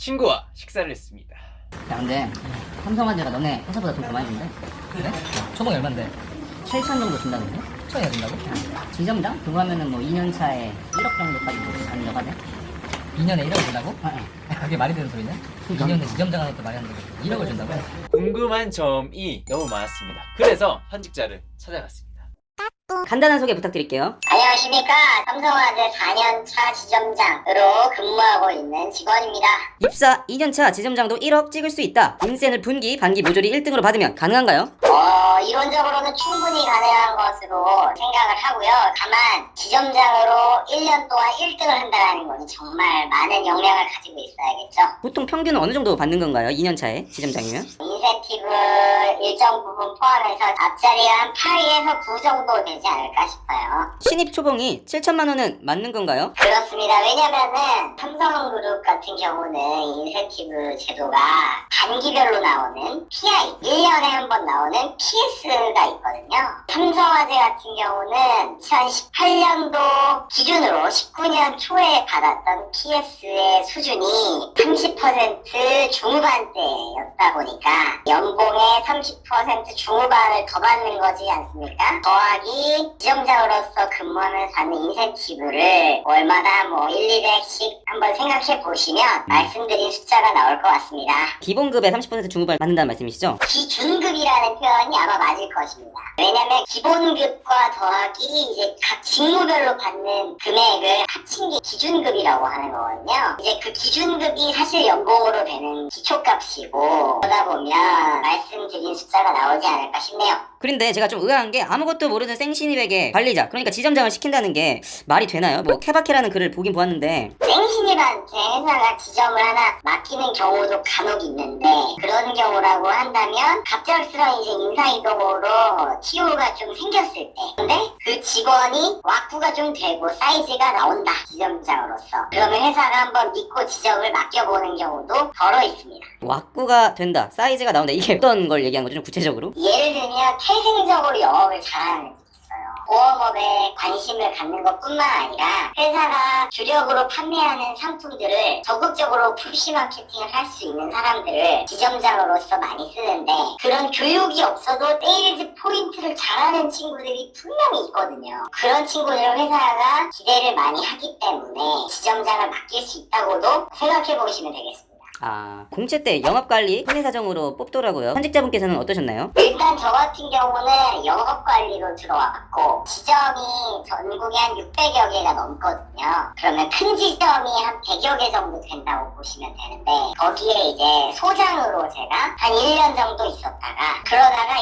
친구와 식사를 했습니다. 야 근데 삼성화재가 너네 회사보다 돈 더 많이 준대? 그래? 초봉이 얼만데? 7천 정도 준다던데? 7천이나 준다고? 지점장? 그거 하면은 뭐 2년 차에 1억 정도까지 뭐 가는 거거든? 2년에 1억을 준다고? 그게 말이 되는 소리냐? 그러니까. 2년에 지점장 하는 것도 말이 안 되고 1억을 준다고? 궁금한 점이 너무 많았습니다. 그래서 현직자를 찾아갔습니다. 간단한 소개 부탁드릴게요. 안녕하십니까. 삼성화재 4년차 지점장으로 근무하고 있는 직원입니다. 입사 2년차 지점장도 1억 찍을 수 있다. 인센을 분기, 반기 모조리 1등으로 받으면 가능한가요? 이론적으로는 충분히 가능한 것으로 생각을 하고요. 다만 지점장으로 1년 동안 1등을 한다는 것은 정말 많은 역량을 가지고 있어야겠죠. 보통 평균은 어느 정도 받는 건가요? 2년차에 지점장이면? 인센티브 일정 부분 포함해서 앞자리가 한 8에서 9 정도 되지 않을까 싶어요. 신입 초봉이 7천만 원은 맞는 건가요? 그렇습니다. 왜냐면은 삼성그룹 같은 경우는 인센티브 제도가 단기별로 나오는 PI, 1년에 한 번 나오는 PS가 있거든요. 삼성화재 같은 경우는 2018년도 기준으로 19년 초에 받았던 PS의 수준이 30% 중후반대였다 보니까 연봉의 30% 중후반을 더 받는 거지 않습니까? 더하기 지점장으로서 근무하면서 받는 인센티브를 월마다 뭐 1, 200씩 한번 생각해 보시면 말씀드린 숫자가 나올 것 같습니다. 기본급의 30% 중후반 받는다는 말씀이시죠? 기준급이라는 표현이 아마 맞을 것입니다. 왜냐면 기본급과 더하기 이제 각 직무별로 받는 금액을 합친 게 기준급이라고 하는 거거든요. 이제 그 기준급이 사실 연봉으로 되는 기초값이고 그러다 보면 말씀드린 숫자가 나오지 않을까 싶네요. 그런데 제가 좀 의아한 게 아무것도 모르는 생신입에게 관리자, 그러니까 지점장을 시킨다는 게 말이 되나요? 뭐 케바케라는 글을 보긴 보았는데 생신입한테 회사가 지점을 하나 맡기는 경우도 간혹 있는데 그런 경우라고 한다면 갑작스러운 이제 인사이동으로 TO가 좀 생겼을 때 근데 그 직원이 왁구가 좀 되고 사이즈가 나온다 지점장으로서 그러면 회사가 한번 믿고 지점을 맡겨보는 경우도 덜어 있습니다. 왁구가 된다, 사이즈가 나온다, 이게 어떤 걸 얘기한 거죠? 좀 구체적으로? 예를 들면 태생적으로 영업을 잘하는 데 있어요. 보험업에 관심을 갖는 것뿐만 아니라 회사가 주력으로 판매하는 상품들을 적극적으로 푸시 마케팅을 할 수 있는 사람들을 지점장으로서 많이 쓰는데 그런 교육이 없어도 세일즈 포인트를 잘하는 친구들이 분명히 있거든요. 그런 친구들을 회사가 기대를 많이 하기 때문에 지점장을 맡길 수 있다고도 생각해 보시면 되겠습니다. 공채 때 영업관리 혼외사정으로 뽑더라고요. 현직자분께서는 어떠셨나요? 일단 저 같은 경우는 영업관리로 들어왔고 지점이 전국에 한 600여 개가 넘거든요. 그러면 큰 지점이 한 100여 개 정도 된다고 보시면 되는데 거기에 이제 소장으로 제가 한 1년 정도 있었다가 그러다가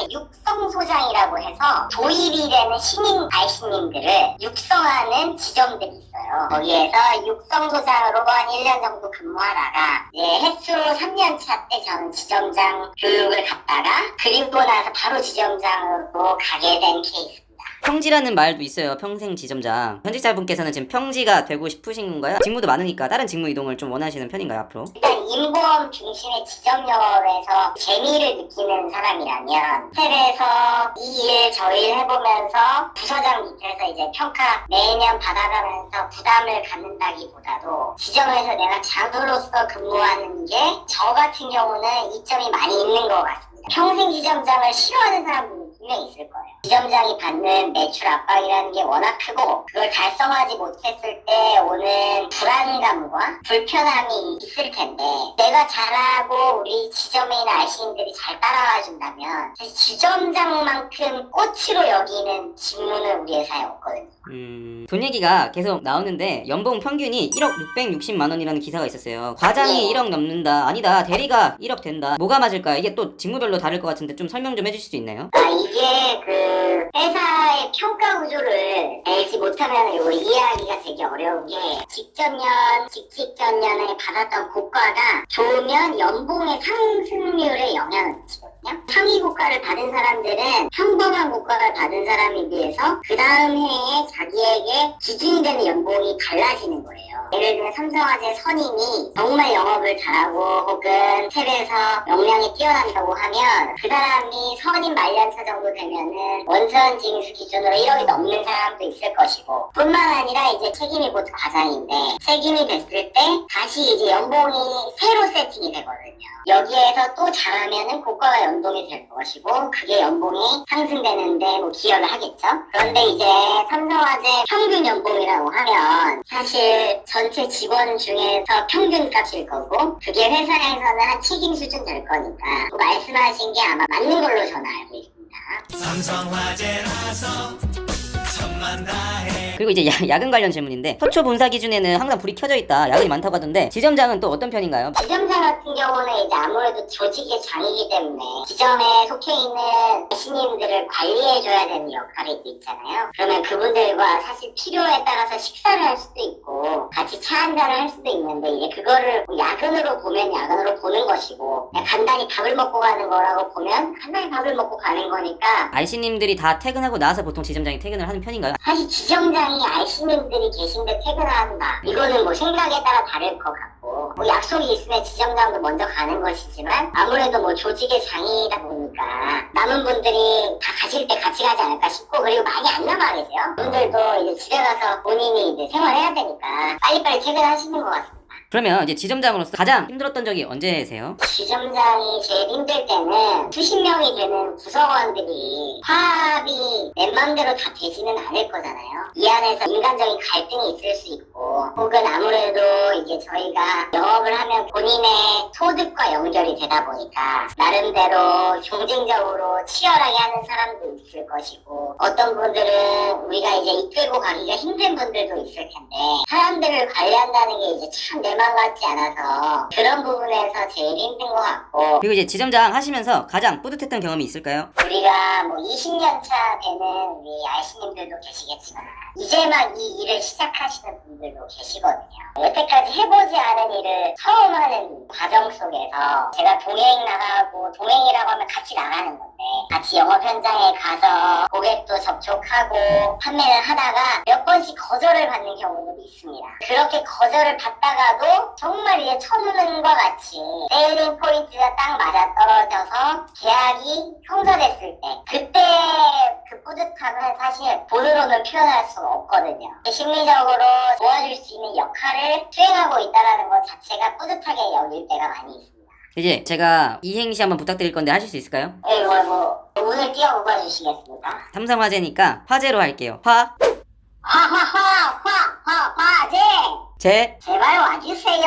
육성소장이라고 해서 도입이 되는 신인 알신님들을 육성하는 지점들이 있어요. 거기에서 육성소장으로 한 1년 정도 근무하다가 이제 횟수로 3년차 때 저는 지점장 교육을 갔다가 그리고 나서 바로 지점장으로 가게 된 케이스입니다. 평지라는 말도 있어요. 평생 지점장. 현직자분께서는 지금 평지가 되고 싶으신 건가요? 직무도 많으니까 다른 직무 이동을 좀 원하시는 편인가요, 앞으로? 일단 인보험 중심의 지점 영업에서 재미를 느끼는 사람이라면 호텔에서 이 일 저 일 해보면서 부서장 밑에서 이제 평가 매년 받아가면서 부담을 갖는다기보다도 지점에서 내가 장으로서 근무하는 게 저 같은 경우는 이점이 많이 있는 것 같습니다. 평생 지점장을 싫어하는 사람들이 분명히 있을 거예요. 지점장이 받는 매출 압박이라는 게 워낙 크고 그걸 달성하지 못했을 때 오는 불안감과 불편함이 있을 텐데 내가 잘하고 우리 지점에 있는 알신들이 잘 따라와 준다면 사실 지점장만큼 꽃으로 여기는 직무는 우리 회사에 없거든요. 돈 얘기가 계속 나오는데 연봉 평균이 1억 660만 원이라는 기사가 있었어요. 과장이 1억 넘는다, 아니다 대리가 1억 된다, 뭐가 맞을까요? 이게 또 직무별로 다를 것 같은데 좀 설명 좀 해주실 수 있나요? 이게 그 회사의 평가 구조를 알지 못하면 이거 이해하기가 되게 어려운 게 직전년, 직전년에 받았던 고과가 좋으면 연봉의 상승률에 영향을 미치거든요. 상위 고과를 받은 사람들은 평범한 고과를 받은 사람에 비해서 그 다음 해에 자기에게 기준이 되는 연봉이 달라지는 거예요. 예를 들면 삼성화재 선임이 정말 영업을 잘하고 혹은 탭에서 역량이 뛰어난다고 하면 그 사람이 선임 말년차 정도 되면은 원전 징수 기준으로 1억이 넘는 사람도 있을 것이고, 뿐만 아니라 이제 책임이 곧 과장인데 책임이 됐을 때 다시 이제 연봉이 새로 세팅이 되거든요. 여기에서 또 잘하면은 고과가 연동이 될 것이고 그게 연봉이 상승되는데 뭐 기여를 하겠죠. 그런데 이제 삼성화재 평균 연봉이라고 하면 사실 전체 직원 중에서 평균값일 거고 그게 회사에서는 한 책임 수준 될 거니까 말씀하신 게 아마 맞는 걸로 저는 알고 있습니다. 삼성화재라서 천만 다해. 그리고 이제 야근 관련 질문인데 서초 본사 기준에는 항상 불이 켜져 있다, 야근이 많다고 하던데 지점장은 또 어떤 편인가요? 지점장 같은 경우는 이제 아무래도 조직의 장이기 때문에 지점에 속해 있는 신임들을 관리해줘야 되는 역할이 있잖아요. 그러면 그분들과 사실 필요에 따라서 식사를 할 수도 있고 같이 차 한잔을 할 수도 있는데 이제 그거를 뭐 야근으로 보면 야근으로 보는 것이고 그냥 간단히 밥을 먹고 가는 거라고 보면 간단히 밥을 먹고 가는 거니까 RC님들이 다 퇴근하고 나서 보통 지점장이 퇴근을 하는 편인가요? 사실 지점장이 RC님들이 계신데 퇴근한다. 이거는 뭐 생각에 따라 다를 것 같고 뭐 약속이 있으면 지점장도 먼저 가는 것이지만 아무래도 뭐 조직의 장이다 보니까 남은 분들이 다 가실 때 같이 가지 않을까 싶고, 그리고 많이 안 남아 계세요. 분들도 이제 집에 가서 본인이 이제 생활해야 되니까 빨리빨리 퇴근하시는 것 같습니다. 그러면 이제 지점장으로서 가장 힘들었던 적이 언제세요? 지점장이 제일 힘들 때는 수십 명이 되는 구성원들이 화합이 내 맘대로 다 되지는 않을 거잖아요. 이 안에서 인간적인 갈등이 있을 수 있고 혹은 아무래도 이제 저희가 영업을 하면 본인의 소득과 연결이 되다 보니까 나름대로 경쟁적으로 치열하게 하는 사람도 있을 것이고 어떤 분들은 우리가 이제 이끌고 가기가 힘든 분들도 있을 텐데 사람들을 관리한다는 게 이제 참 내 맘 같지 않아서 그런 부분에서 제일 힘든 것 같고, 그리고 이제 지점장 하시면서 가장 뿌듯했던 경험이 있을까요? 우리가 뭐 20년 차 되는 우리 RC님들도 계시겠지만 이제 막 이 일을 시작하시는 분들도 계시거든요. 여태까지 해보지 않은 일을 처음 하는 과정 속에서 제가 동행 나가고, 동행이라고 하면 같이 나가는 건데 같이 영업 현장에 가서 고객도 접촉하고 판매를 하다가 몇 번씩 거절을 받는 경우도 있습니다. 그렇게 거절을 받다가도 정말 이제 첫눈과 같이 세일링 포인트가 딱 맞아떨어져서 계약이 성사됐을 때 그때 그 뿌듯함은 사실 돈으로는 표현할 수가 없거든요. 심리적으로 도와줄 수 있는 역할을 수행하고 있다는 것 자체가 뿌듯하게 여길 때가 많이 있습니다. 이제 제가 이행시 한번 부탁드릴 건데 하실 수 있을까요? 네, 운을 띄워 뽑아주시겠습니다. 삼성화재니까 화재로 할게요. 화재! 제 제발 와주세요.